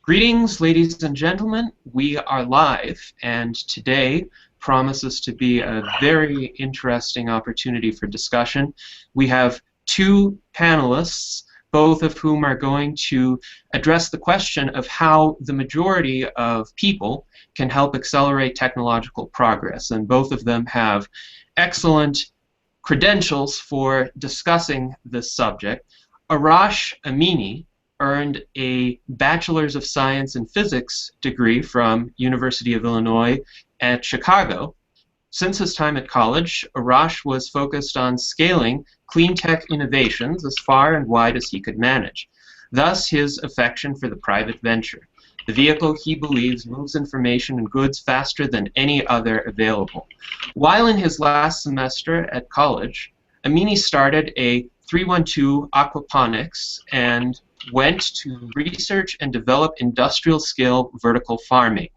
Greetings, ladies and gentlemen. We are live, and today promises to be a very interesting opportunity for discussion. We have two panelists, both of whom are going to address the question of how the majority of people can help accelerate technological progress, and both of them have excellent credentials for discussing this subject. Arash Amini earned a Bachelor's of Science in Physics degree from University of Illinois at Chicago. Since his time at college, Arash was focused on scaling clean tech innovations as far and wide as he could manage. Thus, his affection for the private venture, the vehicle he believes moves information and goods faster than any other available. While in his last semester at college, Amini started a 312 aquaponics and went to research and develop industrial-scale vertical farming.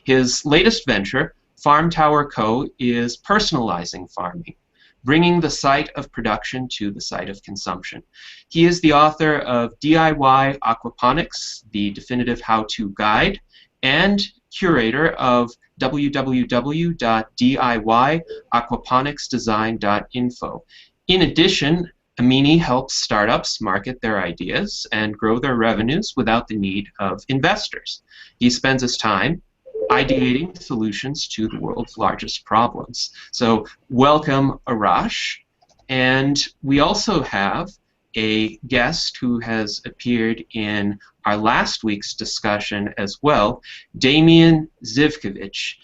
His latest venture, Farm Tower Co., is personalizing farming, bringing the site of production to the site of consumption. He is the author of DIY Aquaponics, the definitive how-to guide, and curator of www.diyaquaponicsdesign.info. In addition, Amini helps startups market their ideas and grow their revenues without the need of investors. He spends his time ideating solutions to the world's largest problems. So welcome, Arash. And we also have a guest who has appeared in our last week's discussion as well, Demian Zivkovic,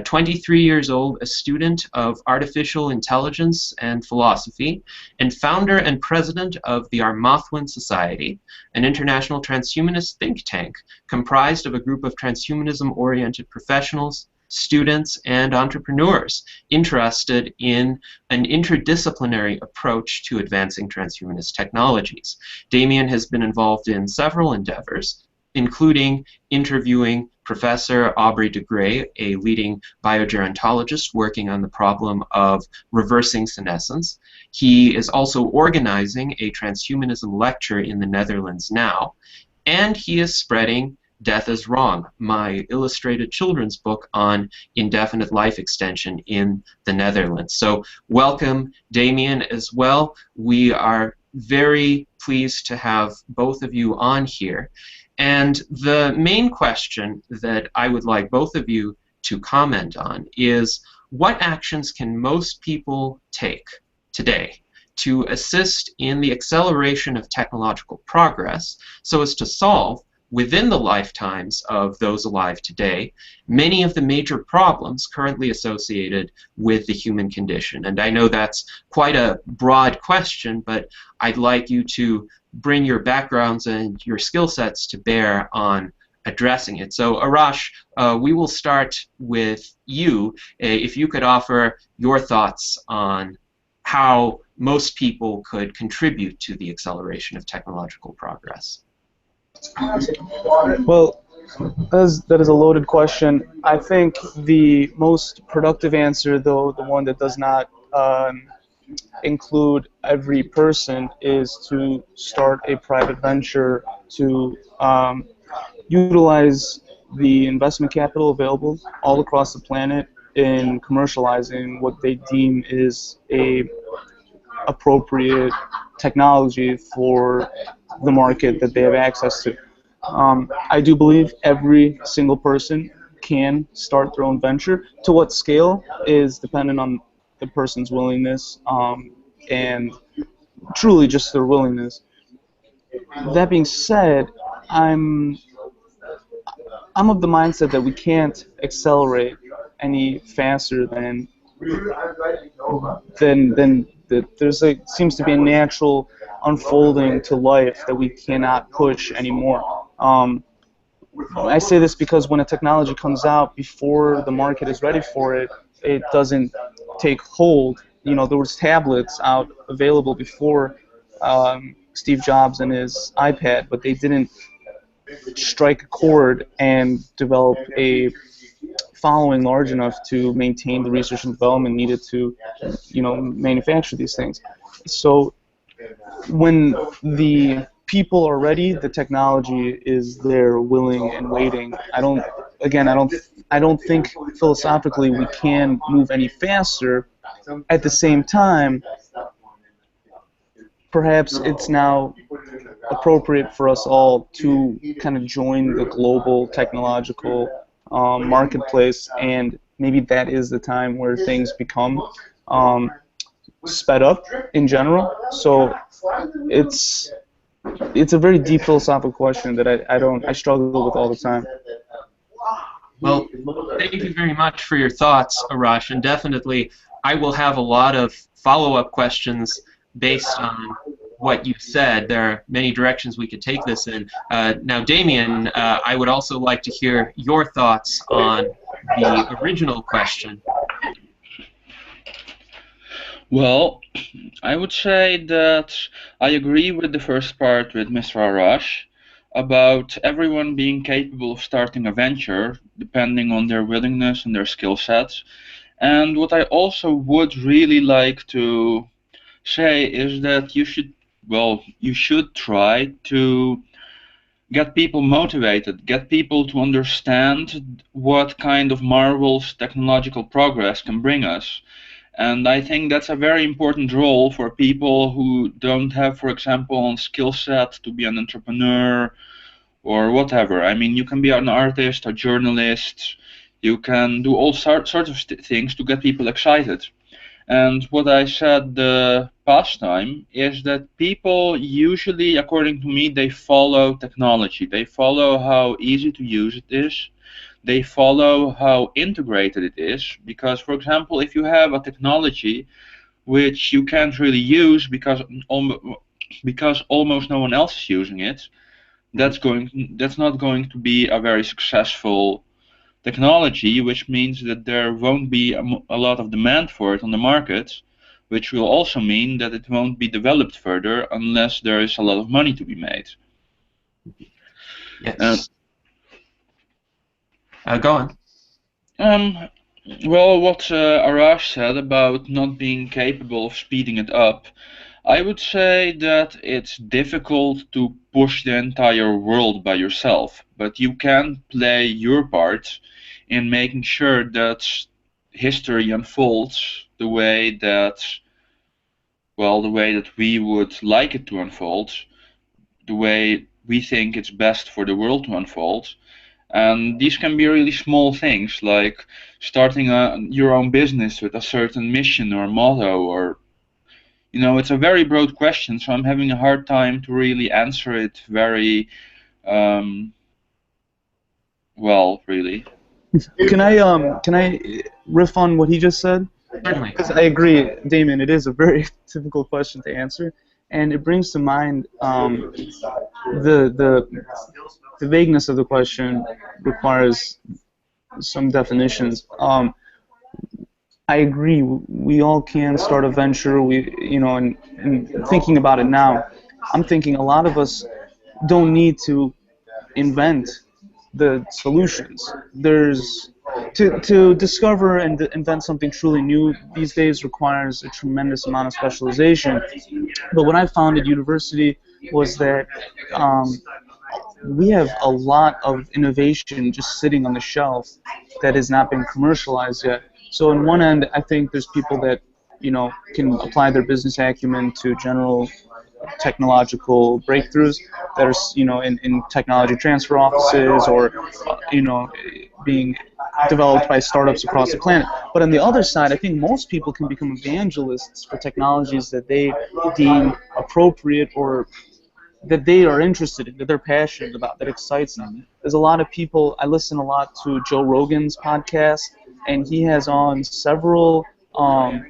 23 years old, a student of artificial intelligence and philosophy, and founder and president of the Arma'thwynn Society, an international transhumanist think tank comprised of a group of transhumanism-oriented professionals, students, and entrepreneurs interested in an interdisciplinary approach to advancing transhumanist technologies. Demian has been involved in several endeavors, including interviewing Professor Aubrey de Grey, a leading biogerontologist working on the problem of reversing senescence. He is also organizing a transhumanism lecture in the Netherlands now, and he is spreading Death is Wrong, my illustrated children's book on indefinite life extension in the Netherlands. So welcome, Demian, as well. We are very pleased to have both of you on here. And the main question that I would like both of you to comment on is, what actions can most people take today to assist in the acceleration of technological progress so as to solve, within the lifetimes of those alive today, many of the major problems currently associated with the human condition? And I know that's quite a broad question, but I'd like you to bring your backgrounds and your skill sets to bear on addressing it. So Arash, we will start with you. If you could offer your thoughts on how most people could contribute to the acceleration of technological progress. Well, that is a loaded question. I think the most productive answer, though, the one that does not include every person, is to start a private venture to utilize the investment capital available all across the planet in commercializing what they deem is a appropriate technology for the market that they have access to. I do believe every single person can start their own venture. To what scale is dependent on the person's willingness and truly just their willingness. That being said, I'm of the mindset that we can't accelerate any faster than seems to be a natural unfolding to life that we cannot push anymore. I say this because when a technology comes out before the market is ready for it, it doesn't take hold. You know, there was tablets out available before Steve Jobs and his iPad, but they didn't strike a chord and develop a following large enough to maintain the research and development needed to, manufacture these things. So when the people are ready. The technology is there, willing and waiting. I don't think philosophically we can move any faster. At the same time, perhaps it's now appropriate for us all to kind of join the global technological marketplace, and maybe that is the time where things become sped up in general. So it's a very deep philosophical question that I struggle with all the time. Well, thank you very much for your thoughts, Arash, and definitely I will have a lot of follow-up questions based on what you said. There are many directions we could take this in. Now, Demian, I would also like to hear your thoughts on the original question. Well, I would say that I agree with the first part with Mr. Arash about everyone being capable of starting a venture depending on their willingness and their skill sets. And what I also would really like to say is that you should try to get people motivated, get people to understand what kind of marvels technological progress can bring us. And I think that's a very important role for people who don't have, for example, a skill set to be an entrepreneur or whatever. I mean, you can be an artist, a journalist, you can do all sorts of things to get people excited. And what I said the past time is that people usually, according to me, they follow technology. They follow how easy to use it is. They follow how integrated it is. Because, for example, if you have a technology which you can't really use because almost no one else is using it, that's not going to be a very successful technology, which means that there won't be a lot of demand for it on the market, which will also mean that it won't be developed further unless there is a lot of money to be made. Yes. Go on. Well, what Arash said about not being capable of speeding it up, I would say that it's difficult to push the entire world by yourself, but you can play your part in making sure that history unfolds the way that we would like it to unfold, the way we think it's best for the world to unfold. And these can be really small things, like starting your own business with a certain mission or motto, or it's a very broad question, so I'm having a hard time to really answer it very well, really. Can I riff on what he just said? Certainly. Because I agree, Damon, it is a very difficult question to answer, and it brings to mind the vagueness of the question requires some definitions. I agree. We all can start a venture. And thinking about it now, I'm thinking a lot of us don't need to invent the solutions. To discover and invent something truly new these days requires a tremendous amount of specialization. But what I found at university was that we have a lot of innovation just sitting on the shelf that has not been commercialized yet. So on one end, I think there's people that can apply their business acumen to general technological breakthroughs that are in technology transfer offices or being developed by startups across the planet. But on the other side, I think most people can become evangelists for technologies that they deem appropriate or that they are interested in, that they're passionate about, that excites them. There's a lot of people, I listen a lot to Joe Rogan's podcast, and he has on several, oh,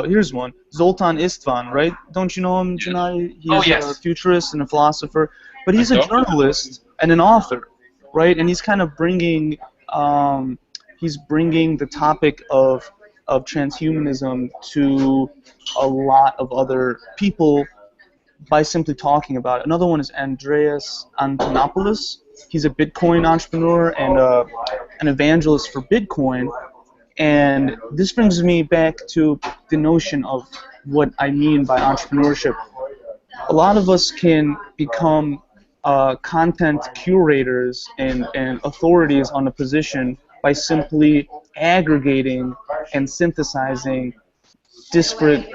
here's one, Zoltan Istvan, right? Don't you know him, Janai? He's yes. a futurist and a philosopher, but he's a journalist and an author, right? And he's kind of bringing the topic of transhumanism to a lot of other people by simply talking about it. Another one is Andreas Antonopoulos. He's a Bitcoin entrepreneur and an evangelist for Bitcoin. And this brings me back to the notion of what I mean by entrepreneurship. a lot of us can become content curators and authorities on a position by simply aggregating and synthesizing disparate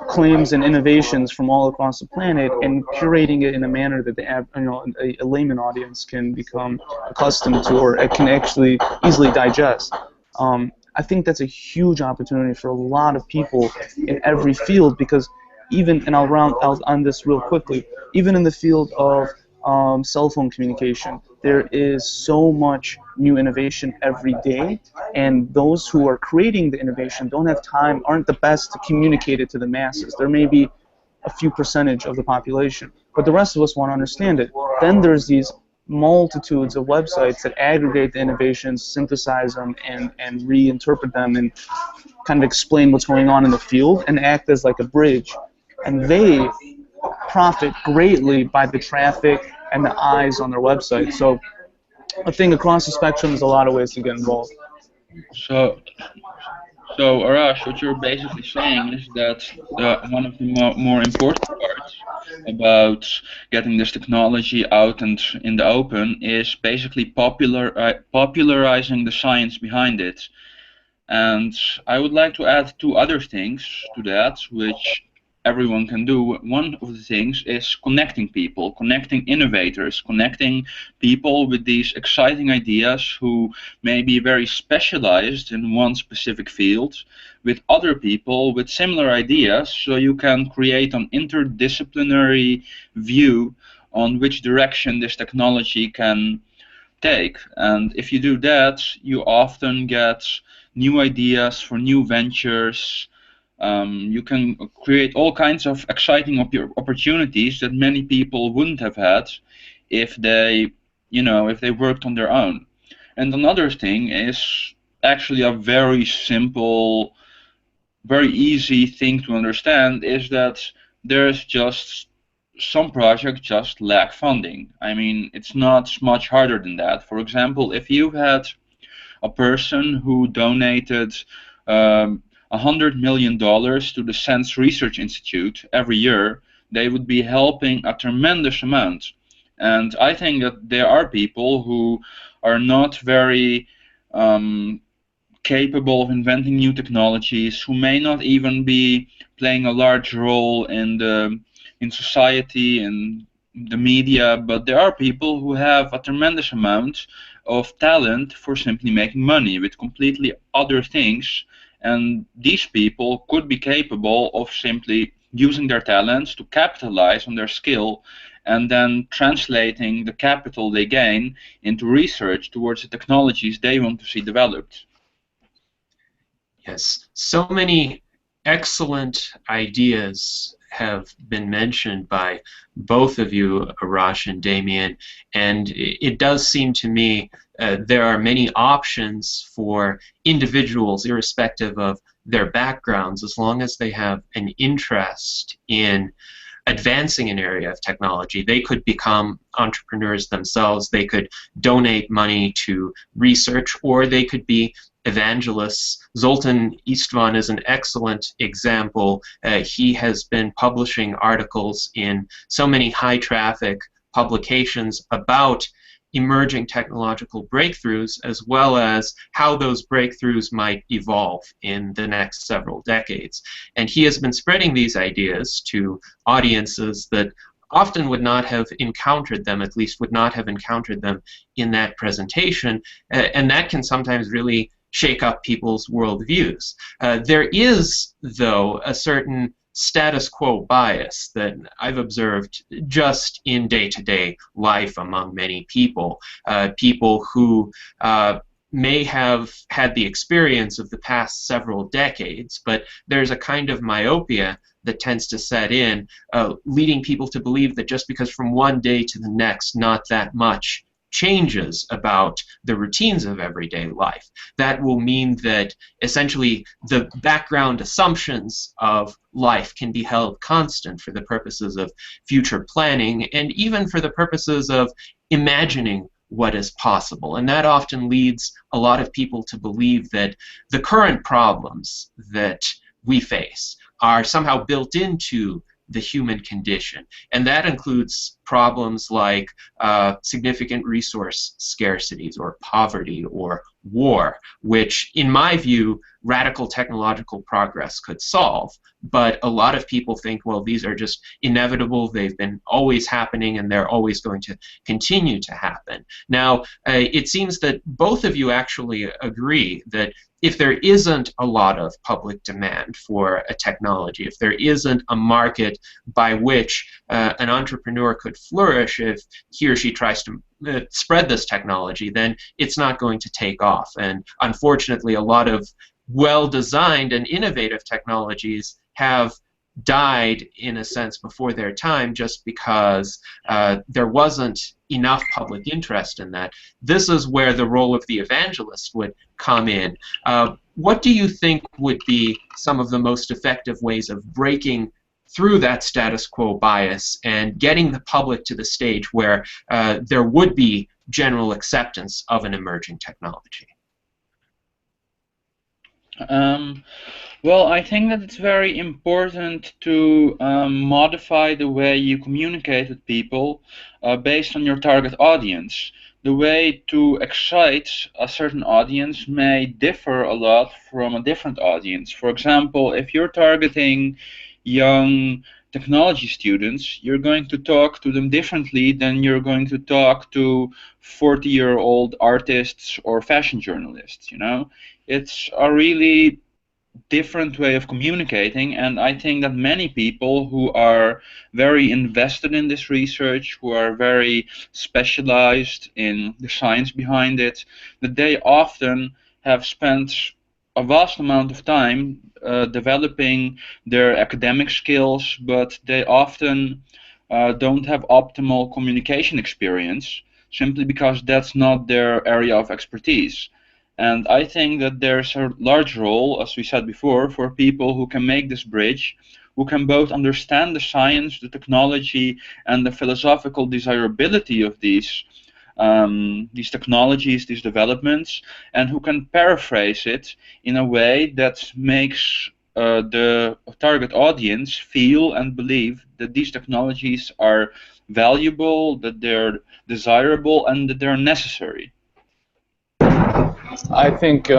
claims and innovations from all across the planet and curating it in a manner that a layman audience can become accustomed to, or it can actually easily digest. I think that's a huge opportunity for a lot of people in every field, because even, and I'll end this real quickly, even in the field of cell phone communication, there is so much new innovation every day, and those who are creating the innovation don't have time, aren't the best to communicate it to the masses. There may be a few percentage of the population, but the rest of us want to understand it. Then there's these multitudes of websites that aggregate the innovations, synthesize them, and reinterpret them, and kind of explain what's going on in the field and act as like a bridge. And they profit greatly by the traffic and the eyes on their website. So I think across the spectrum, there's a lot of ways to get involved. So, so Arash, what you're basically saying is that one of the more important parts about getting this technology out and in the open is basically popularizing the science behind it. And I would like to add two other things to that, which everyone can do. One of the things is connecting people, connecting innovators, connecting people with these exciting ideas who may be very specialized in one specific field with other people with similar ideas, so you can create an interdisciplinary view on which direction this technology can take. And if you do that, you often get new ideas for new ventures. You can create all kinds of exciting opportunities that many people wouldn't have had if they, if they worked on their own. And another thing is actually a very simple, very easy thing to understand, is that there's just some projects just lack funding. I mean, it's not much harder than that. For example, if you had a person who donated $100 million to the SENS Research Institute every year, they would be helping a tremendous amount. And I think that there are people who are not very capable of inventing new technologies, who may not even be playing a large role in society and the media, but there are people who have a tremendous amount of talent for simply making money with completely other things, and these people could be capable of simply using their talents to capitalize on their skill and then translating the capital they gain into research towards the technologies they want to see developed. Yes, so many excellent ideas have been mentioned by both of you, Arash and Demian, and it does seem to me there are many options for individuals, irrespective of their backgrounds, as long as they have an interest in advancing an area of technology. They could become entrepreneurs themselves, they could donate money to research, or they could be evangelists. Zoltan Istvan is an excellent example. He has been publishing articles in so many high-traffic publications about emerging technological breakthroughs, as well as how those breakthroughs might evolve in the next several decades. And he has been spreading these ideas to audiences that often would not have encountered them, at least would not have encountered them in that presentation, and that can sometimes really shake up people's worldviews. There is, though, a certain status quo bias that I've observed just in day-to-day life among many people. People who may have had the experience of the past several decades, but there's a kind of myopia that tends to set in, leading people to believe that just because from one day to the next not that much changes about the routines of everyday life, that will mean that essentially the background assumptions of life can be held constant for the purposes of future planning and even for the purposes of imagining what is possible. And that often leads a lot of people to believe that the current problems that we face are somehow built into the human condition. And that includes problems like significant resource scarcities or poverty or war, which, in my view, radical technological progress could solve. But a lot of people think, well, these are just inevitable, they've been always happening, and they're always going to continue to happen. Now, it seems that both of you actually agree that if there isn't a lot of public demand for a technology, if there isn't a market by which an entrepreneur could flourish if he or she tries to spread this technology, then it's not going to take off. And unfortunately, a lot of well-designed and innovative technologies have died, in a sense, before their time just because there wasn't enough public interest in that. This is where the role of the evangelist would come in. What do you think would be some of the most effective ways of breaking through that status quo bias and getting the public to the stage where there would be general acceptance of an emerging technology? Well, I think that it's very important to modify the way you communicate with people based on your target audience. The way to excite a certain audience may differ a lot from a different audience. For example, if you're targeting young technology students, you're going to talk to them differently than you're going to talk to 40-year-old artists or fashion journalists, you know? It's a really different way of communicating, and I think that many people who are very invested in this research, who are very specialized in the science behind it, that they often have spent a vast amount of time developing their academic skills, but they often don't have optimal communication experience simply because that's not their area of expertise. And I think that there's a large role, as we said before, for people who can make this bridge, who can both understand the science, the technology, and the philosophical desirability of these technologies, these developments, and who can paraphrase it in a way that makes the target audience feel and believe that these technologies are valuable, that they're desirable, and that they're necessary. I think,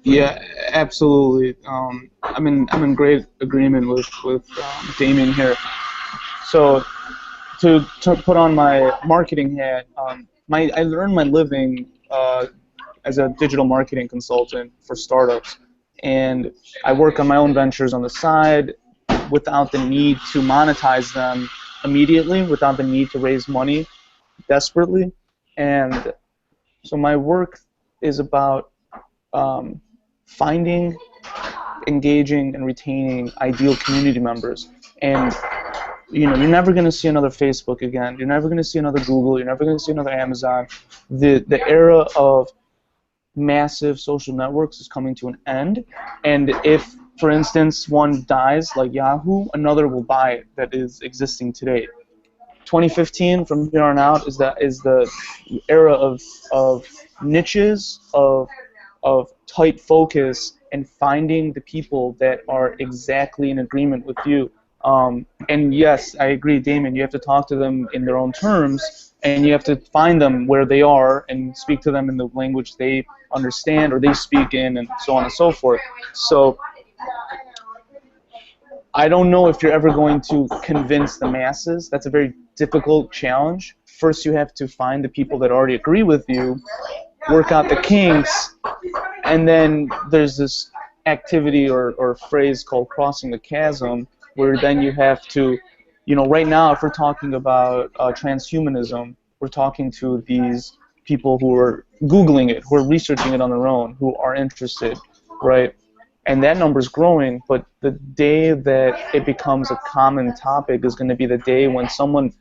yeah, absolutely. I'm in great agreement with Damian here. So to put on my marketing hat, I earned my living as a digital marketing consultant for startups, and I work on my own ventures on the side without the need to monetize them immediately, without the need to raise money desperately. And so my work is about finding, engaging, and retaining ideal community members. And you're never going to see another Facebook again. You're never going to see another Google. You're never going to see another Amazon. The era of massive social networks is coming to an end. And if, for instance, one dies, like Yahoo, another will buy it that is existing today. 2015 from here on out is the era of niches, of tight focus, and finding the people that are exactly in agreement with you. And yes, I agree, Damon, you have to talk to them in their own terms, and you have to find them where they are and speak to them in the language they understand or they speak in, and so on and so forth. So I don't know if you're ever going to convince the masses. That's a very difficult challenge. First, you have to find the people that already agree with you, work out the kinks, and then there's this activity or phrase called crossing the chasm, where then you have to, right now, if we're talking about transhumanism, we're talking to these people who are Googling it, who are researching it on their own, who are interested, right? And that number is growing, but the day that it becomes a common topic is going to be the day when someone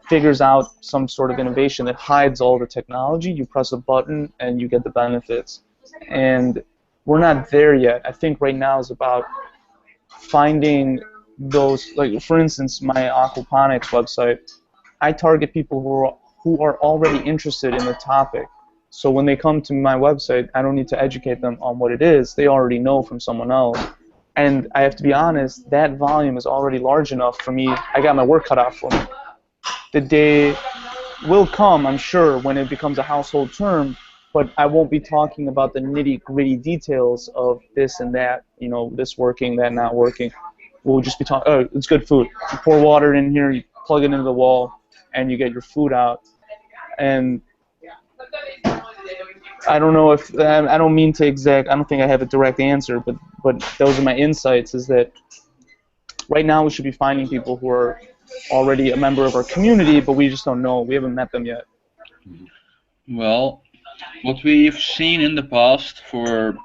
figures out some sort of innovation that hides all the technology. You press a button and you get the benefits. And we're not there yet. I think right now is about finding those, like for instance, my aquaponics website. I target people who are already interested in the topic. So when they come to my website, I don't need to educate them on what it is. They already know from someone else. And I have to be honest, that volume is already large enough for me. I got my work cut out for me. The day will come, I'm sure, when it becomes a household term, but I won't be talking about the nitty-gritty details of this and that, you know, this working, that not working. We'll just be talking, oh, it's good food. You pour water in here, you plug it into the wall, and you get your food out. And I don't know if, I don't mean to I don't think I have a direct answer, but those are my insights, is that right now we should be finding people who are already a member of our community, but we just don't know. We haven't met them yet. Well, what we've seen in the past for,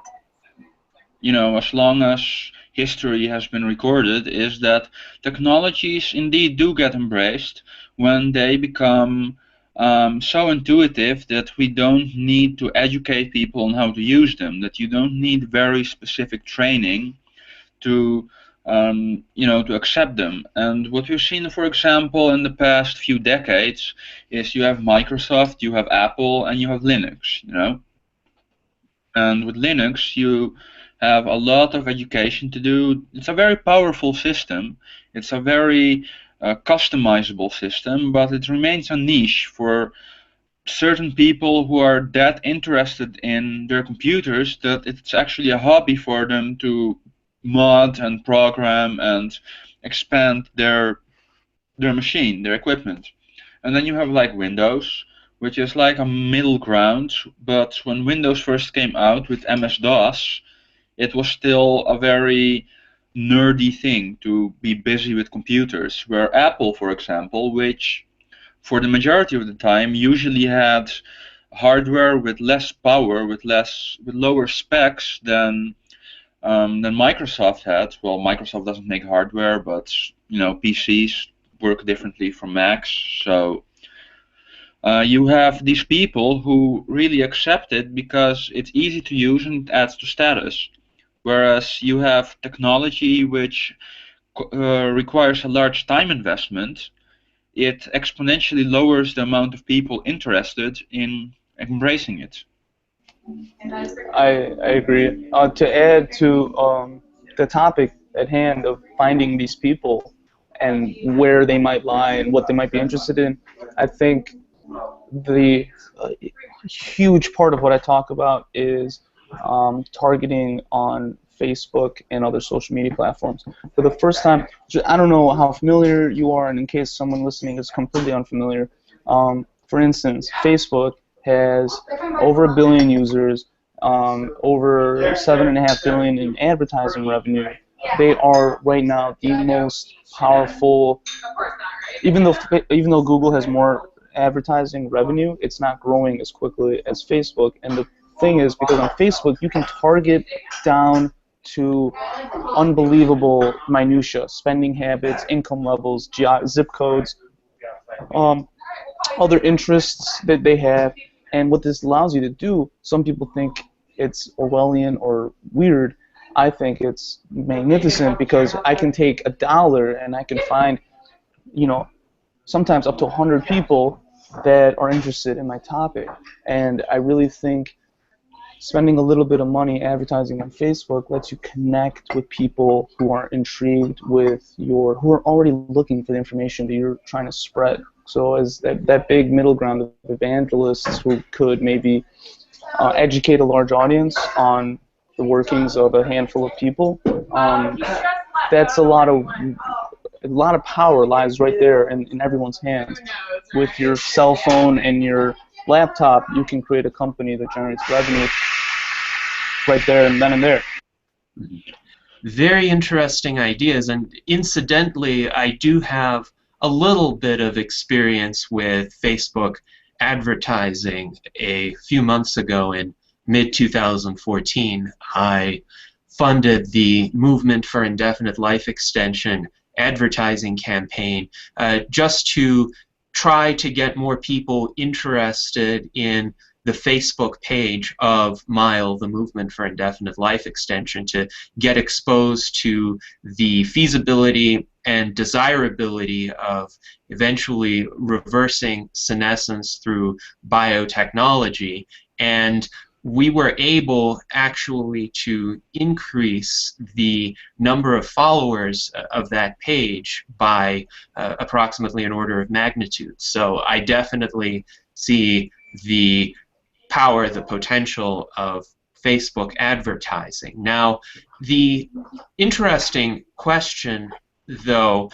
you know, as long as history has been recorded, is that technologies indeed do get embraced when they become so intuitive that we don't need to educate people on how to use them, that you don't need very specific training to you know, to accept them. And what we've seen, for example, in the past few decades is you have Microsoft, you have Apple, and you have Linux, you know. And with Linux, you have a lot of education to do. It's a very powerful system. It's a very customizable system, but it remains a niche for certain people who are that interested in their computers that it's actually a hobby for them to mod and program and expand their machine, their equipment. And then you have like Windows, which is like a middle ground, but when Windows first came out with MS-DOS, it was still a very nerdy thing to be busy with computers, where Apple, for example, which for the majority of the time usually had hardware with less power, with lower specs than Microsoft had. Well, Microsoft doesn't make hardware, but you know, PCs work differently from Macs, so you have these people who really accept it because it's easy to use and it adds to status. Whereas you have technology which requires a large time investment, it exponentially lowers the amount of people interested in embracing it. I agree. To add to the topic at hand of finding these people and where they might lie and what they might be interested in, I think the huge part of what I talk about is targeting on Facebook and other social media platforms. For the first time, I don't know how familiar you are, and in case someone listening is completely unfamiliar, for instance, Facebook has over 1 billion users, over 7.5 billion in advertising revenue. They are right now the most powerful. Even though Google has more advertising revenue, it's not growing as quickly as Facebook. And the thing is, because on Facebook you can target down to unbelievable minutia, spending habits, income levels, zip codes, other interests that they have. And what this allows you to do, some people think it's Orwellian or weird. I think it's magnificent because I can take $1 and I can find, you know, sometimes up to 100 people that are interested in my topic. And I really think spending a little bit of money advertising on Facebook lets you connect with people who are intrigued with who are already looking for the information that you're trying to spread. So as that big middle ground of evangelists who could maybe educate a large audience on the workings of a handful of people, that's a lot of power lies right there in everyone's hands. With your cell phone and your laptop, you can create a company that generates revenue right there and then and there. Very interesting ideas, and incidentally, I do have a little bit of experience with Facebook advertising. A few months ago in mid-2014, I funded the Movement for Indefinite Life Extension advertising campaign just to try to get more people interested in the Facebook page of MILE, the Movement for Indefinite Life Extension, to get exposed to the feasibility and desirability of eventually reversing senescence through biotechnology. And we were able actually to increase the number of followers of that page by approximately an order of magnitude. So I definitely see the power, the potential of Facebook advertising. Now, the interesting question, though,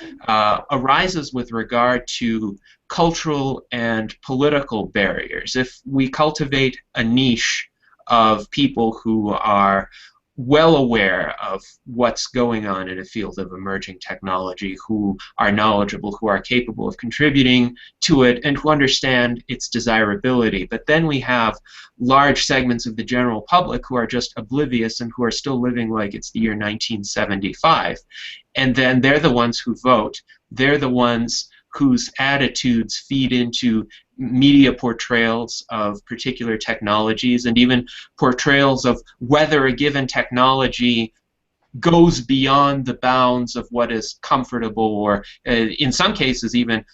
arises with regard to cultural and political barriers. If we cultivate a niche of people who are well aware of what's going on in a field of emerging technology, who are knowledgeable, who are capable of contributing to it, and who understand its desirability. But then we have large segments of the general public who are just oblivious and who are still living like it's the year 1975. And then they're the ones who vote. They're the ones whose attitudes feed into media portrayals of particular technologies, and even portrayals of whether a given technology goes beyond the bounds of what is comfortable, or in some cases even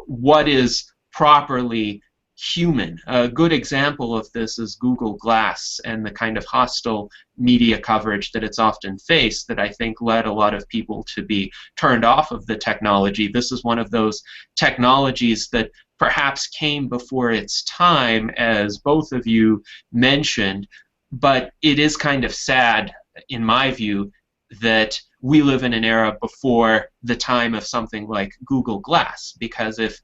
what is properly human. A good example of this is Google Glass and the kind of hostile media coverage that it's often faced that I think led a lot of people to be turned off of the technology. This is one of those technologies that perhaps came before its time, as both of you mentioned, but it is kind of sad, in my view, that we live in an era before the time of something like Google Glass, because if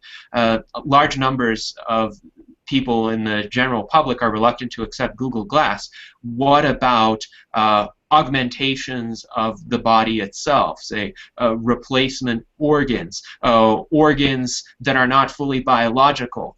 large numbers of people in the general public are reluctant to accept Google Glass, what about augmentations of the body itself, say replacement organs, organs that are not fully biological?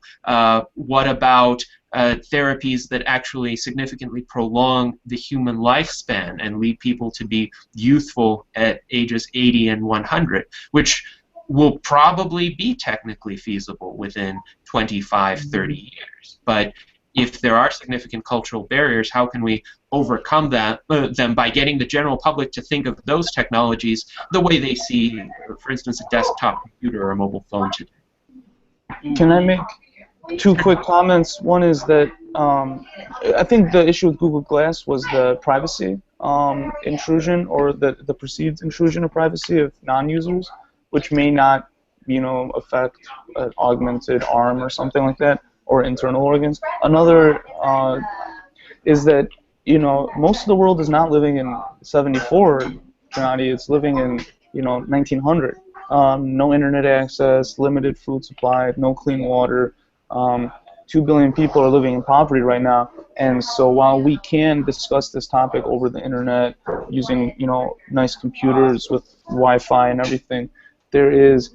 What about therapies that actually significantly prolong the human lifespan and lead people to be youthful at ages 80 and 100, which will probably be technically feasible within 25, 30 years. But if there are significant cultural barriers, how can we overcome them by getting the general public to think of those technologies the way they see, for instance, a desktop computer or a mobile phone today? Can I make two quick comments? One is that I think the issue with Google Glass was the privacy intrusion, or the perceived intrusion of privacy of non-users, which may not, affect an augmented arm or something like that, or internal organs. Another is that, most of the world is not living in 74, Gennady. It's living in, 1900. No internet access, limited food supply, no clean water. 2 billion people are living in poverty right now, and so while we can discuss this topic over the internet using, nice computers with Wi-Fi and everything, there is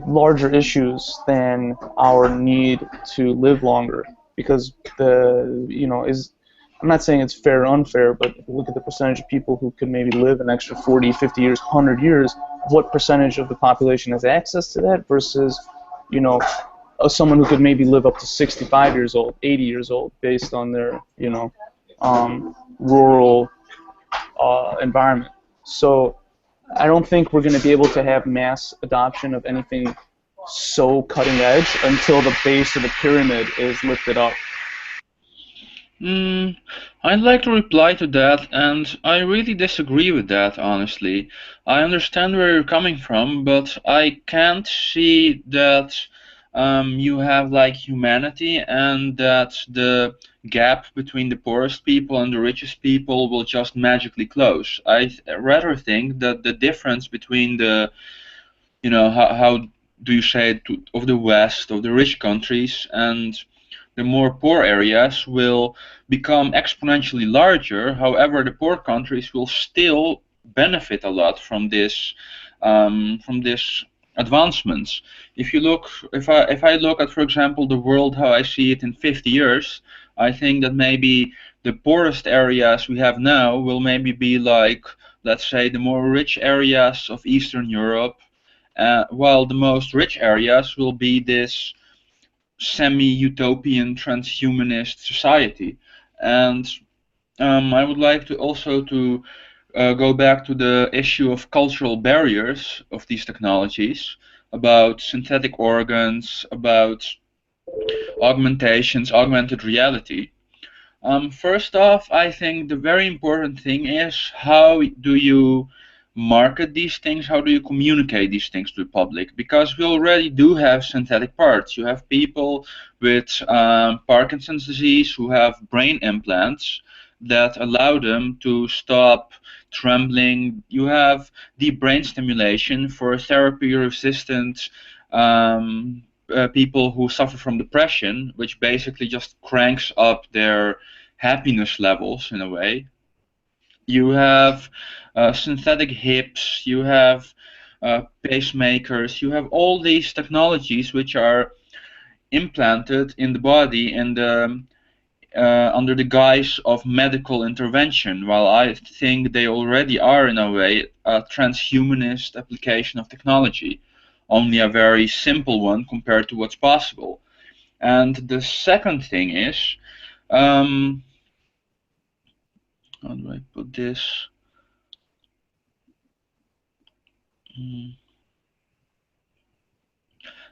larger issues than our need to live longer, because I'm not saying it's fair or unfair, but if you look at the percentage of people who could maybe live an extra 40, 50 years, 100 years, what percentage of the population has access to that versus, someone who could maybe live up to 65 years old, 80 years old, based on their, rural environment. So I don't think we're going to be able to have mass adoption of anything so cutting edge until the base of the pyramid is lifted up. I'd like to reply to that, and I really disagree with that, honestly. I understand where you're coming from, but I can't see that you have like humanity, and that the gap between the poorest people and the richest people will just magically close. I rather think that the difference between the, how do you say it, of the West, of the rich countries, and the more poor areas will become exponentially larger. However, the poor countries will still benefit a lot from this advancements. If I look at, for example, the world how I see it in 50 years, I think that maybe the poorest areas we have now will maybe be like, let's say, the more rich areas of Eastern Europe, while the most rich areas will be this semi-utopian transhumanist society. And I would like to also to go back to the issue of cultural barriers of these technologies, about synthetic organs, about augmentations, augmented reality. First off, I think the very important thing is how do you market these things, how do you communicate these things to the public? Because we already do have synthetic parts. You have people with Parkinson's disease who have brain implants that allow them to stop trembling. You have deep brain stimulation for therapy-resistant people who suffer from depression, which basically just cranks up their happiness levels in a way. You have synthetic hips, you have pacemakers, you have all these technologies which are implanted in the body and under the guise of medical intervention, while I think they already are in a way a transhumanist application of technology, only a very simple one compared to what's possible. And the second thing is, how do I put this?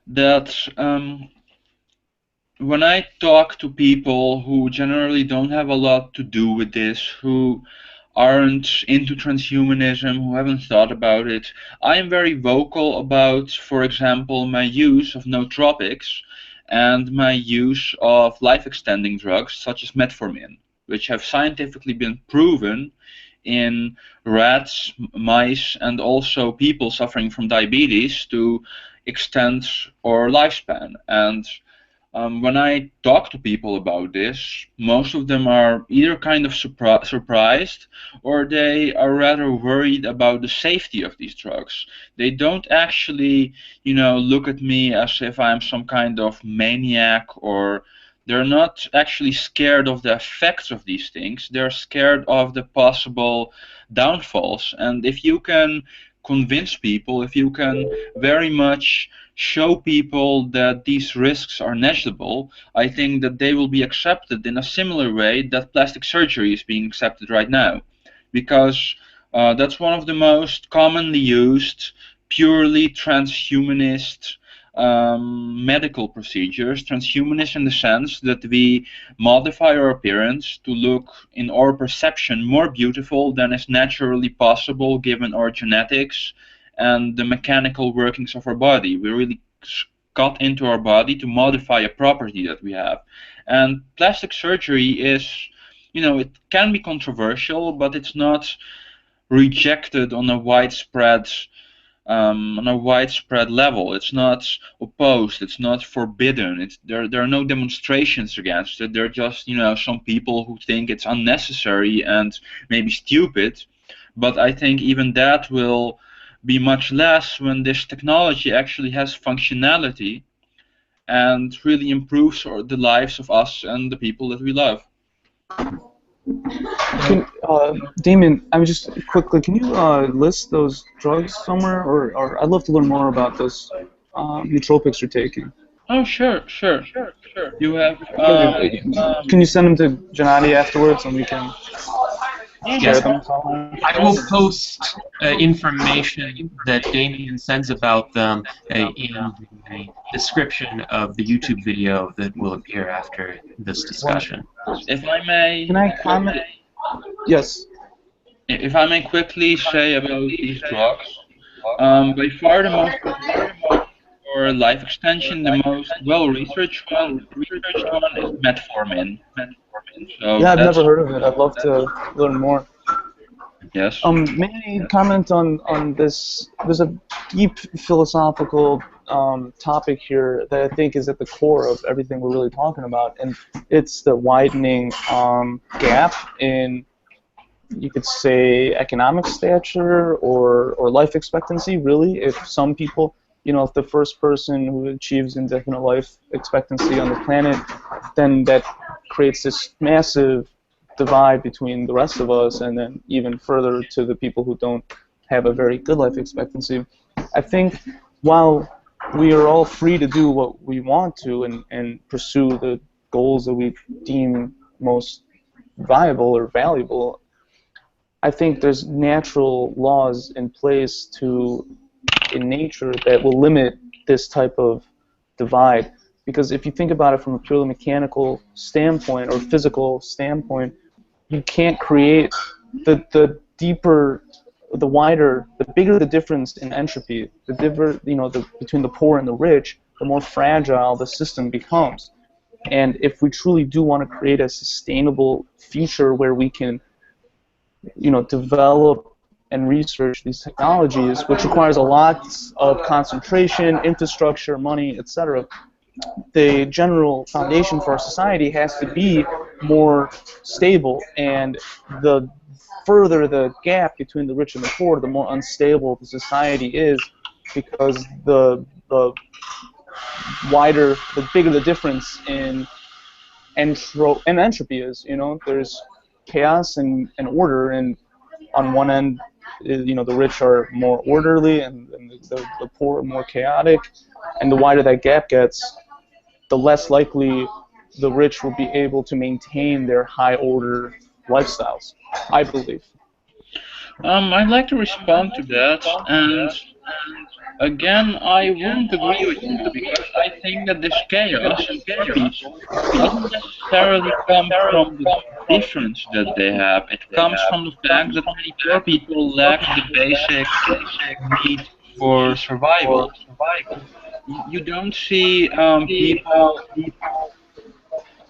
That when I talk to people who generally don't have a lot to do with this, who aren't into transhumanism, who haven't thought about it, I am very vocal about, for example, my use of nootropics and my use of life-extending drugs such as metformin, which have scientifically been proven in rats, mice, and also people suffering from diabetes to extend our lifespan. And when I talk to people about this, most of them are either kind of surprised or they are rather worried about the safety of these drugs. They don't actually, look at me as if I'm some kind of maniac, or they're not actually scared of the effects of these things. They're scared of the possible downfalls. And if you can convince people, if you can very much show people that these risks are negligible, I think that they will be accepted in a similar way that plastic surgery is being accepted right now. Because that's one of the most commonly used purely transhumanist medical procedures. Transhumanist in the sense that we modify our appearance to look, in our perception, more beautiful than is naturally possible given our genetics and the mechanical workings of our body. We really got into our body to modify a property that we have. And plastic surgery is, it can be controversial, but it's not rejected on a widespread level. It's not opposed. It's not forbidden. There are no demonstrations against it. There are just some people who think it's unnecessary and maybe stupid. But I think even that will be much less when this technology actually has functionality and really improves the lives of us and the people that we love. Damian, I was just quickly, can you list those drugs somewhere, or I'd love to learn more about those nootropics you're taking. Oh, sure. You have. Can you send them to Gennady afterwards, and we can share them? I will post information that Damian sends about them in the description of the YouTube video that will appear after this discussion. If I may. Can I comment? Yes. If I may quickly say about these drugs, by far the most for life extension, the most well-researched one is metformin. So yeah, I've never heard of it. I'd love to learn more. Yes. May I comment on this? There's a deep philosophical topic here that I think is at the core of everything we're really talking about, and it's the widening gap in, you could say, economic stature or life expectancy, really. If some people, if the first person who achieves indefinite life expectancy on the planet, then that creates this massive divide between the rest of us, and then even further to the people who don't have a very good life expectancy. I think while we are all free to do what we want to and pursue the goals that we deem most viable or valuable, I think there's natural laws in place in nature that will limit this type of divide. Because if you think about it from a purely mechanical standpoint or physical standpoint, you can't create the deeper, the wider, the bigger the difference in entropy, the differ, between the poor and the rich, the more fragile the system becomes. And if we truly do want to create a sustainable future where we can, develop and research these technologies, which requires a lot of concentration, infrastructure, money, etc., the general foundation for our society has to be more stable. And the further the gap between the rich and the poor, the more unstable the society is, because the wider, the bigger the difference in entropy is. There's chaos and order, and on one end, the rich are more orderly, and the poor are more chaotic. And the wider that gap gets, the less likely the rich will be able to maintain their high-order lifestyles, I believe. I'd like to respond to that, and again, I wouldn't agree with you, because I think that this chaos in people doesn't necessarily come from the difference that they have. It comes from the fact that many poor people lack the basic need for survival. You don't see people.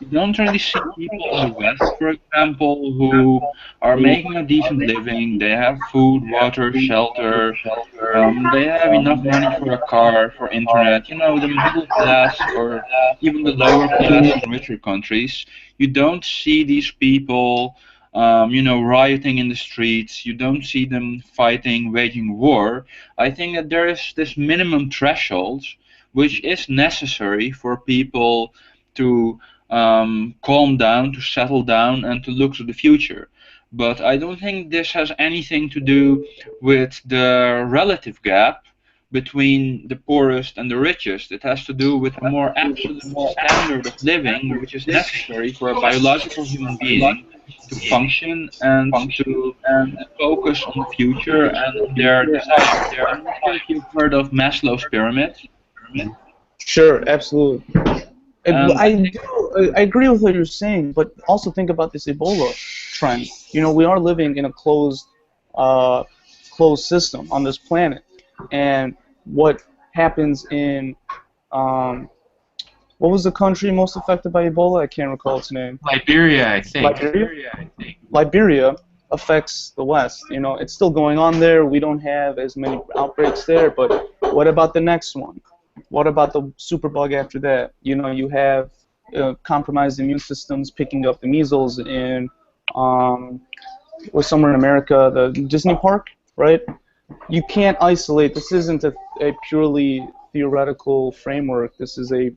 You don't really see people in the West, for example, who are making a decent living. They have food, water, shelter. They have enough money for a car, for internet. The middle class or even the lower class in richer countries. You don't see these people, rioting in the streets. You don't see them fighting, waging war. I think that there is this minimum threshold which is necessary for people to calm down, to settle down, and to look to the future. But I don't think this has anything to do with the relative gap between the poorest and the richest. It has to do with a more absolute standard of living, which is necessary for a biological human being to function and to focus on the future and their desires. I'm not sure if you've heard of Maslow's pyramid. Sure, absolutely. I agree with what you're saying, but also think about this Ebola trend. We are living in a closed system on this planet, and what happens in what was the country most affected by Ebola? I can't recall its name. Liberia, I think. Liberia affects the West. It's still going on there. We don't have as many outbreaks there, but what about the next one? What about the superbug after that? You have compromised immune systems picking up the measles in, or somewhere in America, the Disney park, right? You can't isolate. This isn't a purely theoretical framework. This is a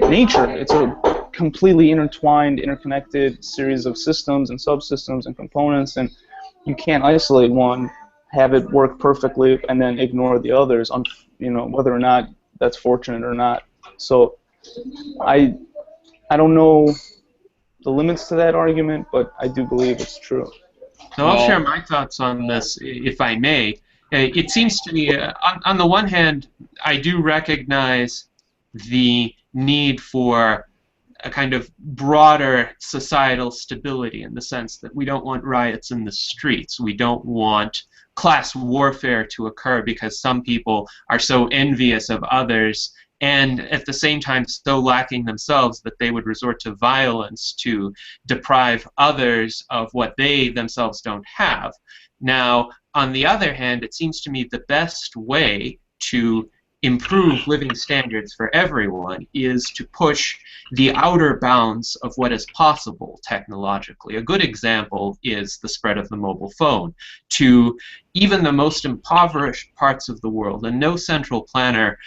nature. It's a completely intertwined, interconnected series of systems and subsystems and components, and you can't isolate one, have it work perfectly, and then ignore the others, whether or not that's fortunate or not. So I don't know the limits to that argument, but I do believe it's true. So I'll share my thoughts on this, if I may. It seems to me, on the one hand, I do recognize the need for a kind of broader societal stability, in the sense that we don't want riots in the streets. We don't want class warfare to occur because some people are so envious of others and at the same time so lacking themselves that they would resort to violence to deprive others of what they themselves don't have. Now, on the other hand, it seems to me the best way to improve living standards for everyone is to push the outer bounds of what is possible technologically. A good example is the spread of the mobile phone to even the most impoverished parts of the world. And no central planner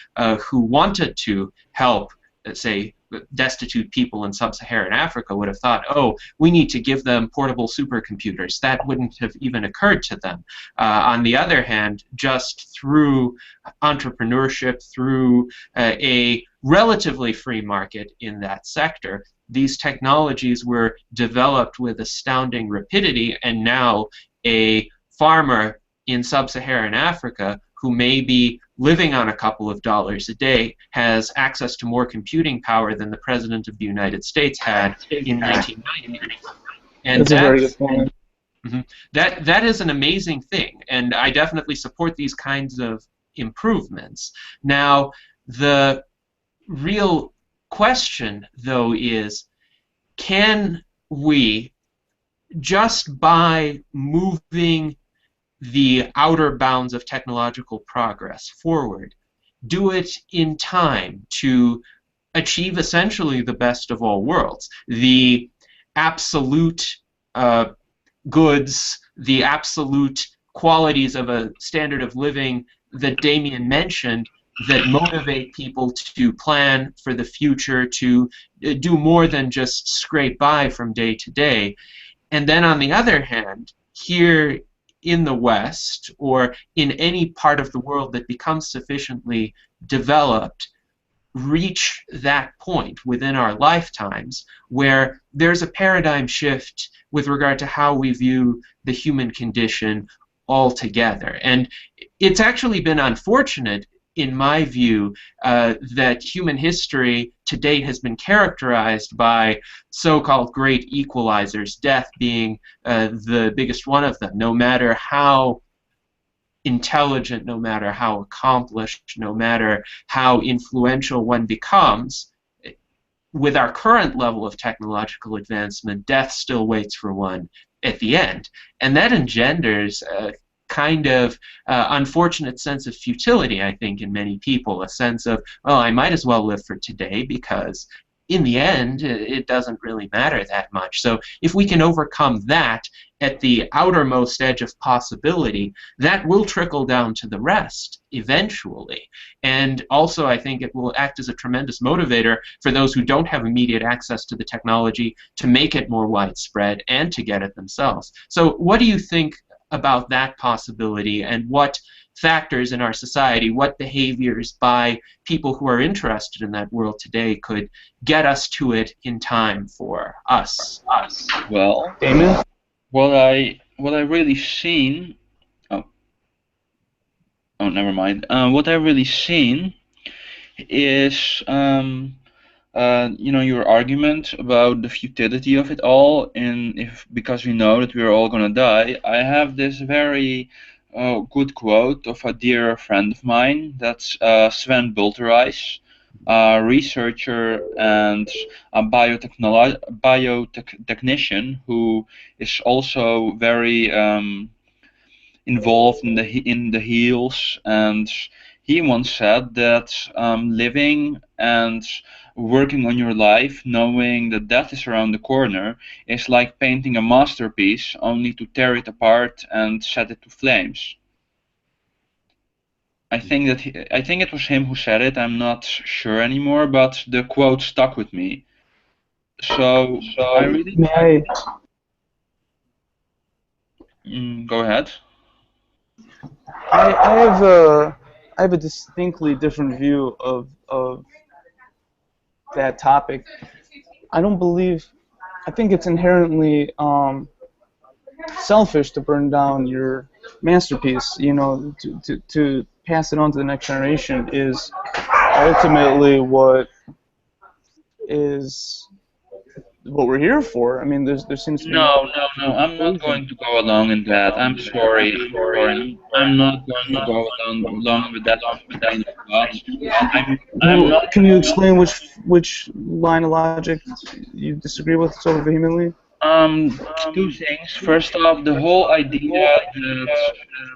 who wanted to help, say, destitute people in sub-Saharan Africa would have thought, oh, we need to give them portable supercomputers. That wouldn't have even occurred to them. On the other hand, just through entrepreneurship, through a relatively free market in that sector, these technologies were developed with astounding rapidity, and now a farmer in sub-Saharan Africa who who may be living on a couple of dollars a day has access to more computing power than the President of the United States had in 1990. And That's a very good point. that is an amazing thing, and I definitely support these kinds of improvements. Now, the real question, though, is, can we, just by moving the outer bounds of technological progress forward, do it in time to achieve essentially the best of all worlds? The absolute goods, the absolute qualities of a standard of living that Demian mentioned, that motivate people to plan for the future, to do more than just scrape by from day to day. And then on the other hand, here in the West, or in any part of the world that becomes sufficiently developed, reach that point within our lifetimes where there's a paradigm shift with regard to how we view the human condition altogether. And it's actually been unfortunate, in my view, that human history to date has been characterized by so-called great equalizers, death being the biggest one of them. No matter how intelligent, no matter how accomplished, no matter how influential one becomes, with our current level of technological advancement, death still waits for one at the end. And that engenders a kind of unfortunate sense of futility, I think, in many people, a sense of, well, I might as well live for today because in the end it doesn't really matter that much. So if we can overcome that at the outermost edge of possibility, that will trickle down to the rest eventually. And also I think it will act as a tremendous motivator for those who don't have immediate access to the technology to make it more widespread and to get it themselves. So what do you think about that possibility, and what factors in our society, what behaviors by people who are interested in that world today could get us to it in time for us? Well, Damon? what I really seen. Oh, never mind. What I really seen is your argument about the futility of it all, and because we know that we're all gonna die. I have this very good quote of a dear friend of mine. That's Sven Bulterijs, a researcher and a biotechnician who is also very involved in the heals, and he once said that living and working on your life, knowing that death is around the corner, is like painting a masterpiece only to tear it apart and set it to flames. I think it was him who said it. I'm not sure anymore, but the quote stuck with me. So I really May go ahead. I have a distinctly different view of that topic. I don't believe. I think it's inherently selfish to burn down your masterpiece. You know, to pass it on to the next generation is ultimately what we're here for. I mean, there seems to be No. I'm not going to go along in that. I'm sorry. I'm not going to go along with that kind of thought. I'm not. Can you explain which line of logic you disagree with so vehemently? Two things. First off, the whole idea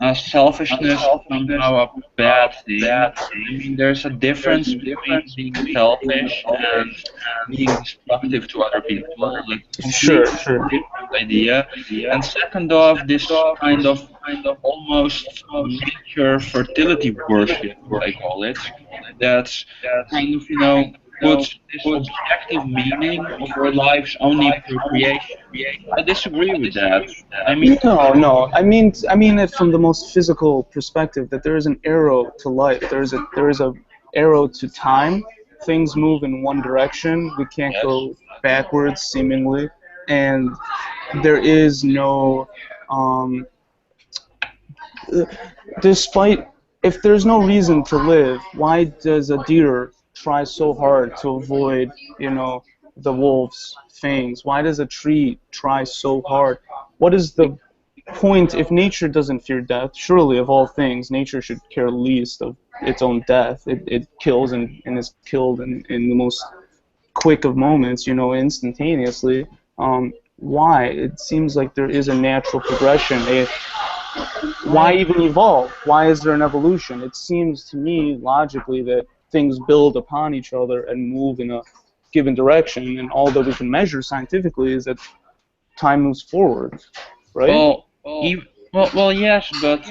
that selfishness is somehow a bad thing. I mean, there's a difference between being selfish and being destructive to other people. Like a completely different idea. And second off, this kind of almost nature fertility worship, what I call it, that's kind of, puts this objective meaning of our lives only procreation. I disagree with that. I mean, No. I mean it from the most physical perspective. That there is an arrow to life. There is a arrow to time. Things move in one direction. We can't go backwards, seemingly, and there is no. Despite if there's no reason to live, why does a deer try so hard to avoid, the wolf's fangs? Why does a tree try so hard? What is the point if nature doesn't fear death? Surely, of all things, nature should care least of its own death. It kills and is killed in the most quick of moments, instantaneously. Why? It seems like there is a natural progression. Why even evolve? Why is there an evolution? It seems to me logically that things build upon each other and move in a given direction, and all that we can measure scientifically is that time moves forward, right? Well, yes, but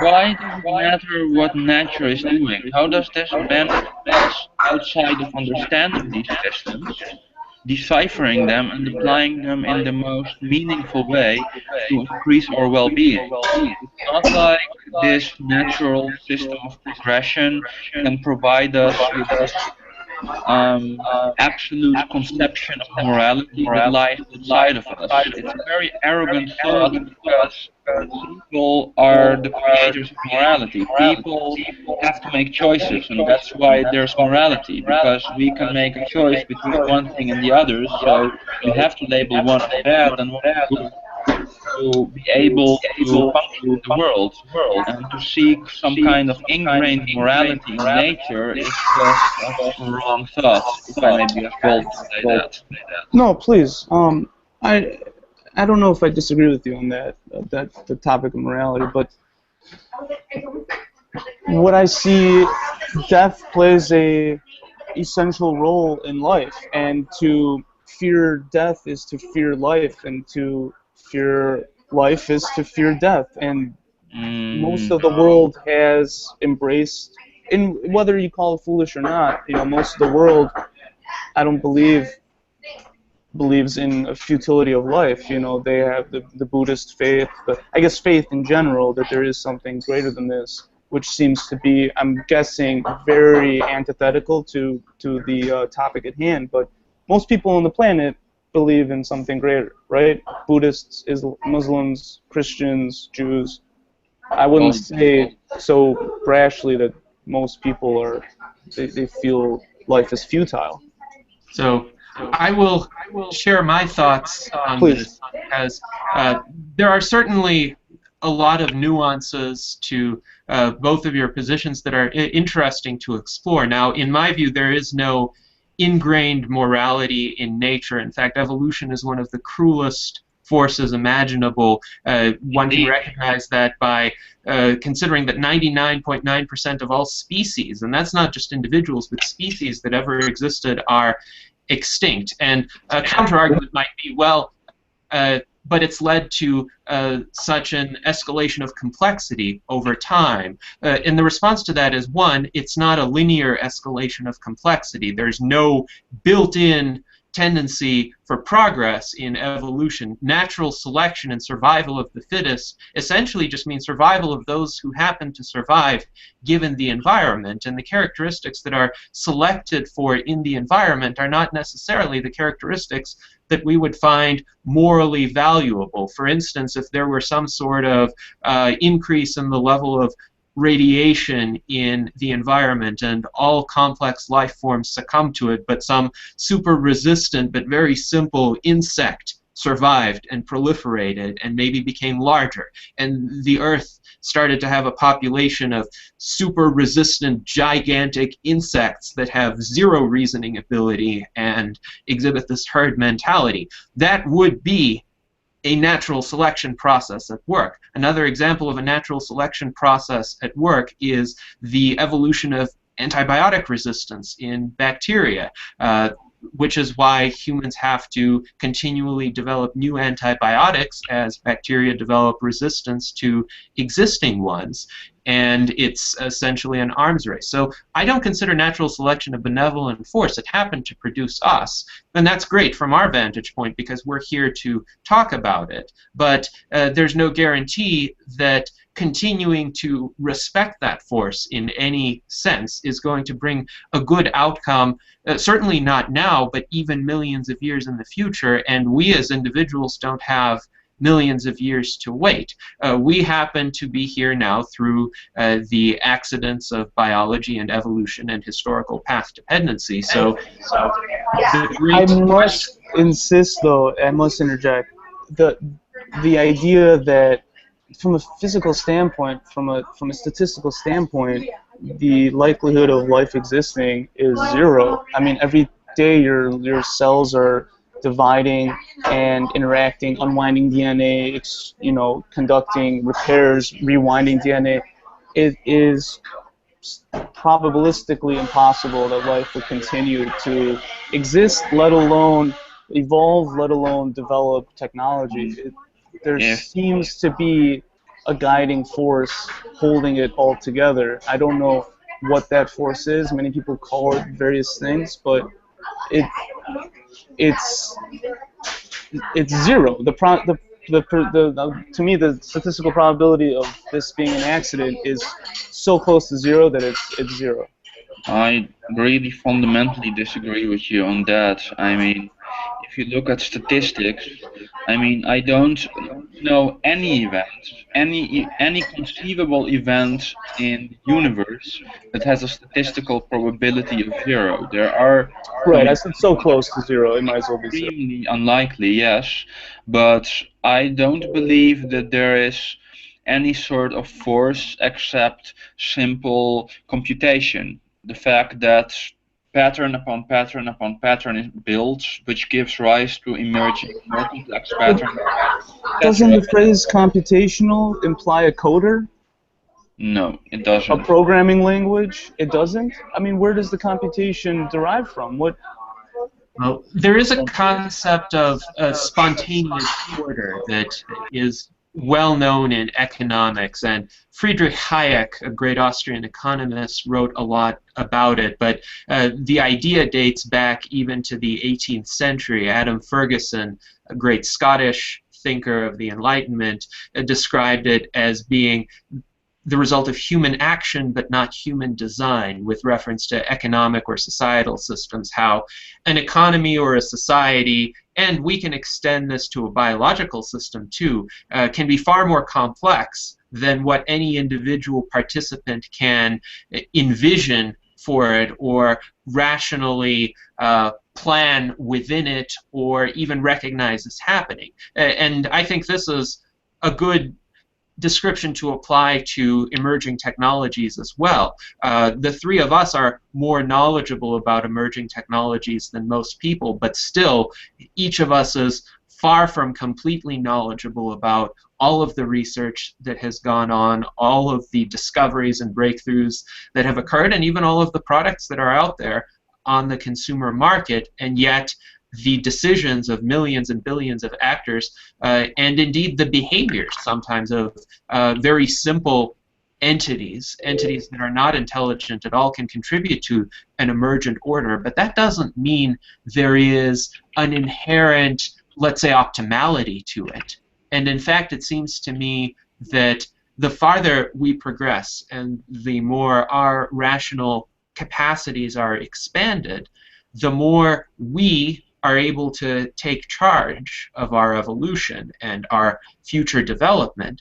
why does it matter what nature is doing? How does this benefit us outside of understanding these systems, deciphering them, and applying them in the most meaningful way to increase our well-being? It's not like this natural system of progression can provide us with this absolute conception of morality that lies outside of us. It's a very arrogant thought because people are the creators of morality. People have to make choices, and that's why there's morality, because we can make a choice between one thing and the other, so you have to label one as bad and one as good to be able to function in the world. And to seek some kind of ingrained morality in nature is just a wrong thought, if I may be as bold to say that. No, please. I don't know if I disagree with you on that the topic of morality, but what I see, death plays a essential role in life, and to fear death is to fear life, and to fear life is to fear death, and most of the world has embraced, in whether you call it foolish or not, most of the world, I don't believes in a futility of life. They have the Buddhist faith, but I guess faith in general, that there is something greater than this, which seems to be, I'm guessing, very antithetical to the topic at hand. But most people on the planet believe in something greater, right? Buddhists, Muslims, Christians, Jews. I wouldn't say so brashly that most people they feel life is futile. So I will share my thoughts on this, as there are certainly a lot of nuances to both of your positions that are interesting to explore. Now, in my view, there is no ingrained morality in nature. In fact, evolution is one of the cruelest forces imaginable. One can recognize that by considering that 99.9% of all species, and that's not just individuals, but species that ever existed, are extinct. And a counter-argument might be, well, but it's led to such an escalation of complexity over time. And the response to that is, one, it's not a linear escalation of complexity. There's no built-in tendency for progress in evolution. Natural selection and survival of the fittest essentially just means survival of those who happen to survive given the environment, and the characteristics that are selected for in the environment are not necessarily the characteristics that we would find morally valuable. For instance, if there were some sort of increase in the level of radiation in the environment and all complex life forms succumb to it, but some super resistant but very simple insect survived and proliferated and maybe became larger, and the Earth started to have a population of super resistant gigantic insects that have zero reasoning ability and exhibit this herd mentality, that would be a natural selection process at work. Another example of a natural selection process at work is the evolution of antibiotic resistance in bacteria, which is why humans have to continually develop new antibiotics as bacteria develop resistance to existing ones. And it's essentially an arms race. So I don't consider natural selection a benevolent force. It happened to produce us. And that's great from our vantage point because we're here to talk about it. But there's no guarantee that continuing to respect that force in any sense is going to bring a good outcome, certainly not now, but even millions of years in the future. And we as individuals don't have millions of years to wait. We happen to be here now through the accidents of biology and evolution and historical path dependency. So the I great must insist, though, I must interject, the the idea that from a physical standpoint, from a statistical standpoint, the likelihood of life existing is zero. I mean, every day your cells are dividing and interacting, unwinding DNA, conducting repairs, rewinding DNA. It is probabilistically impossible that life would continue to exist, let alone evolve, let alone develop technology. There If seems to be a guiding force holding it all together. I don't know what that force is. Many people call it various things, but it it's it's zero. To me, the statistical probability of this being an accident is so close to zero that it's zero. I really fundamentally disagree with you on that. I mean, if you look at statistics, I mean, I don't know any event, any conceivable event in the universe that has a statistical probability of zero. There are some Right, I said events so that close to zero, it might as well be zero. extremely unlikely, yes, but I don't believe that there is any sort of force except simple computation. The fact that pattern upon pattern upon pattern is built, which gives rise to emerging more complex But patterns, doesn't etc. the phrase computational imply a coder, No, it a doesn't. programming language? It doesn't? I mean, where does the computation derive from? What? Well, there is a concept of a spontaneous order that is well known in economics, and Friedrich Hayek, a great Austrian economist, wrote a lot about it, but the idea dates back even to the 18th century. Adam Ferguson, a great Scottish thinker of the Enlightenment, described it as being the result of human action but not human design, with reference to economic or societal systems, how an economy or a society, and we can extend this to a biological system too, can be far more complex than what any individual participant can envision for it or rationally plan within it or even recognize as happening. And I think this is a good description to apply to emerging technologies as well. The three of us are more knowledgeable about emerging technologies than most people, but still, each of us is far from completely knowledgeable about all of the research that has gone on, all of the discoveries and breakthroughs that have occurred, and even all of the products that are out there on the consumer market, and yet the decisions of millions and billions of actors, and indeed the behaviors sometimes of very simple entities that are not intelligent at all, can contribute to an emergent order. But that doesn't mean there is an inherent, let's say, optimality to it. And in fact, it seems to me that the farther we progress and the more our rational capacities are expanded, the more we are able to take charge of our evolution and our future development,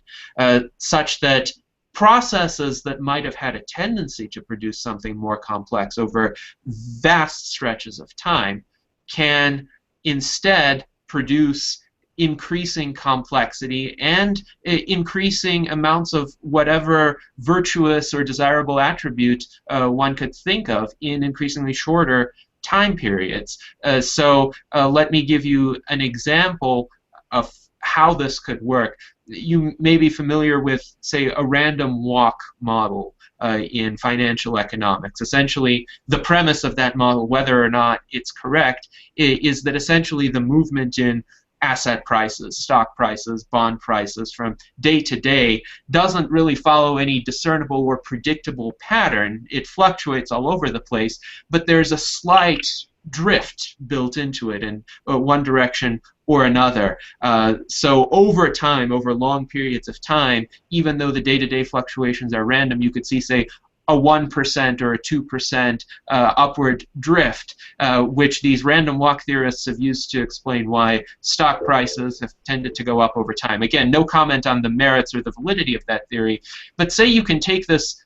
such that processes that might have had a tendency to produce something more complex over vast stretches of time can instead produce increasing complexity and increasing amounts of whatever virtuous or desirable attribute one could think of in increasingly shorter time periods. So let me give you an example of how this could work. You may be familiar with, say, a random walk model in financial economics. Essentially, the premise of that model, whether or not it's correct, is that essentially the movement in asset prices, stock prices, bond prices from day to day doesn't really follow any discernible or predictable pattern. It fluctuates all over the place, but there's a slight drift built into it in one direction or another. So over time, over long periods of time, even though the day-to-day fluctuations are random, you could see, say, a 1% or a 2% upward drift, which these random walk theorists have used to explain why stock prices have tended to go up over time. Again, no comment on the merits or the validity of that theory, but say you can take this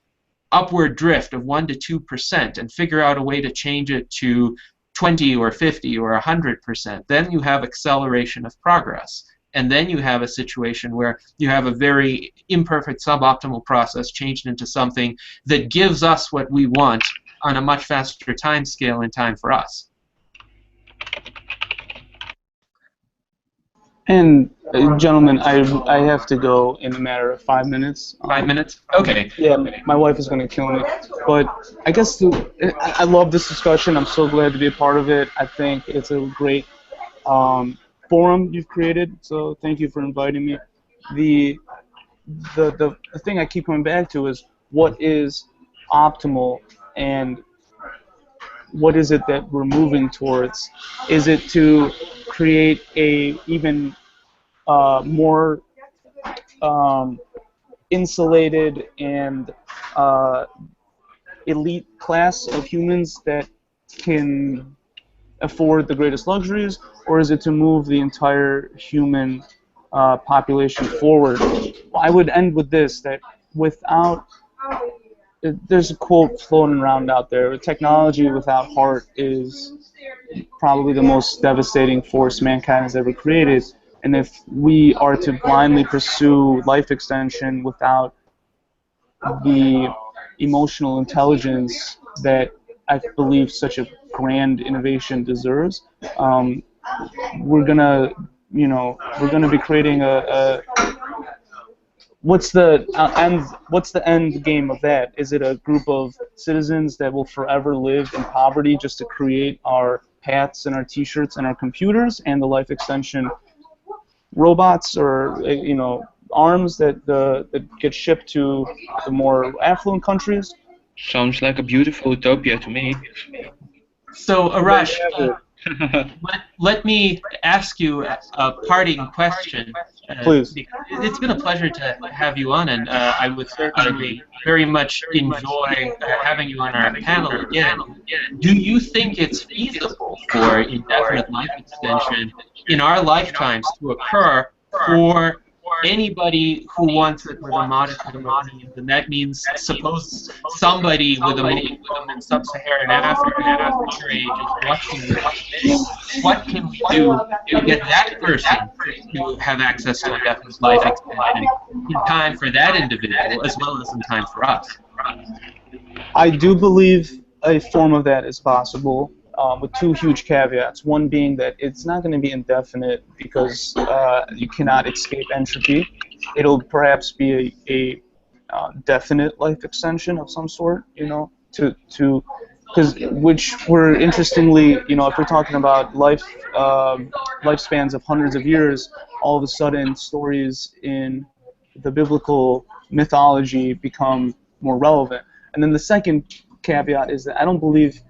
upward drift of 1 to 2% and figure out a way to change it to 20 or 50 or 100%, then you have acceleration of progress. And then you have a situation where you have a very imperfect suboptimal process changed into something that gives us what we want on a much faster time scale and time for us. And gentlemen, I have to go in a matter of 5 minutes. 5 minutes? Okay. Yeah, my wife is going to kill me. But I guess I love this discussion. I'm so glad to be a part of it. I think it's a great forum you've created. So thank you for inviting me. The thing I keep coming back to is what is optimal and what is it that we're moving towards? Is it to create a even more insulated and elite class of humans that can afford the greatest luxuries, or is it to move the entire human population forward? I would end with this, that without, there's a quote floating around out there, technology without heart is probably the most devastating force mankind has ever created. And if we are to blindly pursue life extension without the emotional intelligence that I believe such a grand innovation deserves, we're gonna be creating what's the end game of that? Is it a group of citizens that will forever live in poverty just to create our hats and our T-shirts and our computers and the life extension robots or arms that get shipped to the more affluent countries? Sounds like a beautiful utopia to me. So, Arash, let me ask you a parting question. Please. It's been a pleasure to have you on, and I would certainly very much enjoy having you on our panel again. Do you think it's feasible for indefinite life extension in our lifetimes to occur for anybody who wants it with a modicum of means? And that means, suppose somebody with a modicum in sub-Saharan Africa at our age is watching this. What can we do to get that person to have access to indefinite life extension in time for that individual as well as in time for us? I do believe a form of that is possible, with two huge caveats. One being that it's not going to be indefinite because you cannot escape entropy. It'll perhaps be a definite life extension of some sort, which we're interestingly, if we're talking about lifespans of hundreds of years, all of a sudden stories in the biblical mythology become more relevant. And then the second caveat is that I don't believe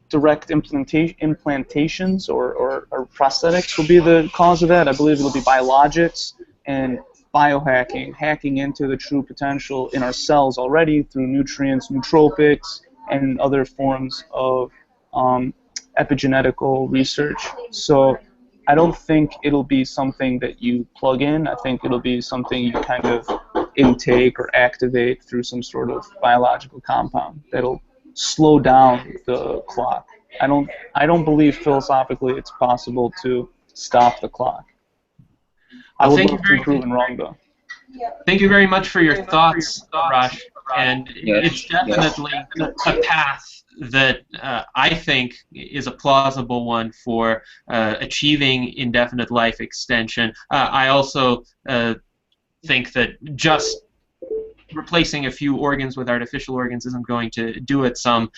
direct implantations or prosthetics will be the cause of that. I believe it'll be biologics and biohacking, hacking into the true potential in our cells already through nutrients, nootropics, and other forms of epigenetical research. So I don't think it'll be something that you plug in. I think it'll be something you kind of intake or activate through some sort of biological compound that'll slow down the clock. I don't believe philosophically it's possible to stop the clock. I would love to be proven wrong, though. Thank you very much for your thoughts, Arash. And it's definitely a path that I think is a plausible one for achieving indefinite life extension. I also think that just replacing a few organs with artificial organs isn't going to do it. Some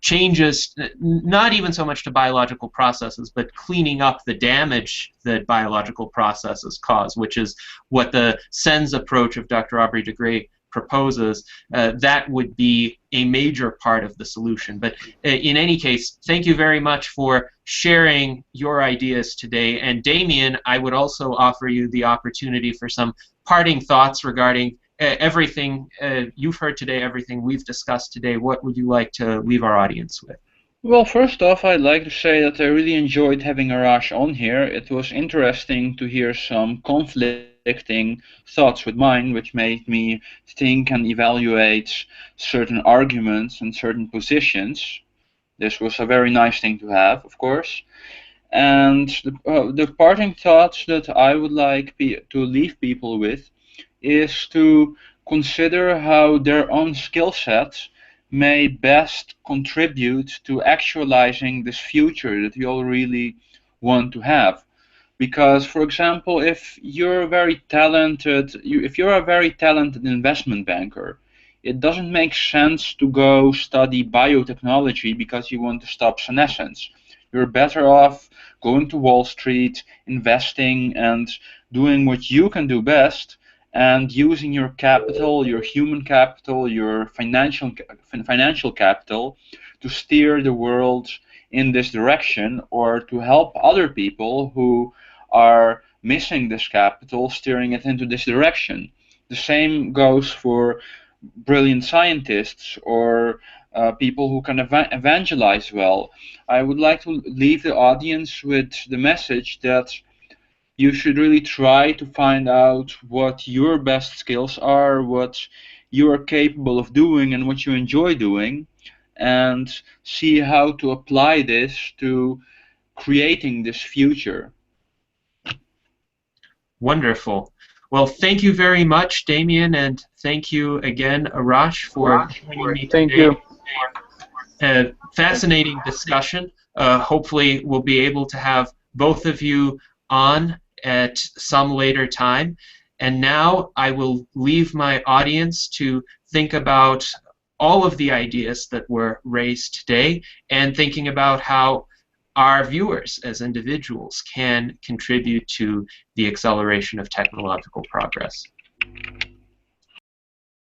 changes, not even so much to biological processes, but cleaning up the damage that biological processes cause, which is what the SENS approach of Dr. Aubrey de Grey proposes. That would be a major part of the solution. But in any case, thank you very much for sharing your ideas today. And Demian, I would also offer you the opportunity for some parting thoughts regarding everything you've heard today, everything we've discussed today, what would you like to leave our audience with? Well, first off, I'd like to say that I really enjoyed having Arash on here. It was interesting to hear some conflicting thoughts with mine, which made me think and evaluate certain arguments and certain positions. This was a very nice thing to have, of course. And the parting thoughts that I would like to leave people with is to consider how their own skill sets may best contribute to actualizing this future that we all really want to have. Because, for example, if you're very talented, if you're a very talented investment banker, it doesn't make sense to go study biotechnology because you want to stop senescence. You're better off going to Wall Street, investing, and doing what you can do best, and using your capital, your human capital, your financial capital, to steer the world in this direction, or to help other people who are missing this capital, steering it into this direction. The same goes for brilliant scientists or people who can evangelize well. I would like to leave the audience with the message that you should really try to find out what your best skills are, what you are capable of doing, and what you enjoy doing, and see how to apply this to creating this future. Wonderful. Well, thank you very much, Demian, and thank you again, Arash, for joining me Thank today. you. Fascinating discussion. Hopefully, we'll be able to have both of you on at some later time. And now I will leave my audience to think about all of the ideas that were raised today and thinking about how our viewers as individuals can contribute to the acceleration of technological progress.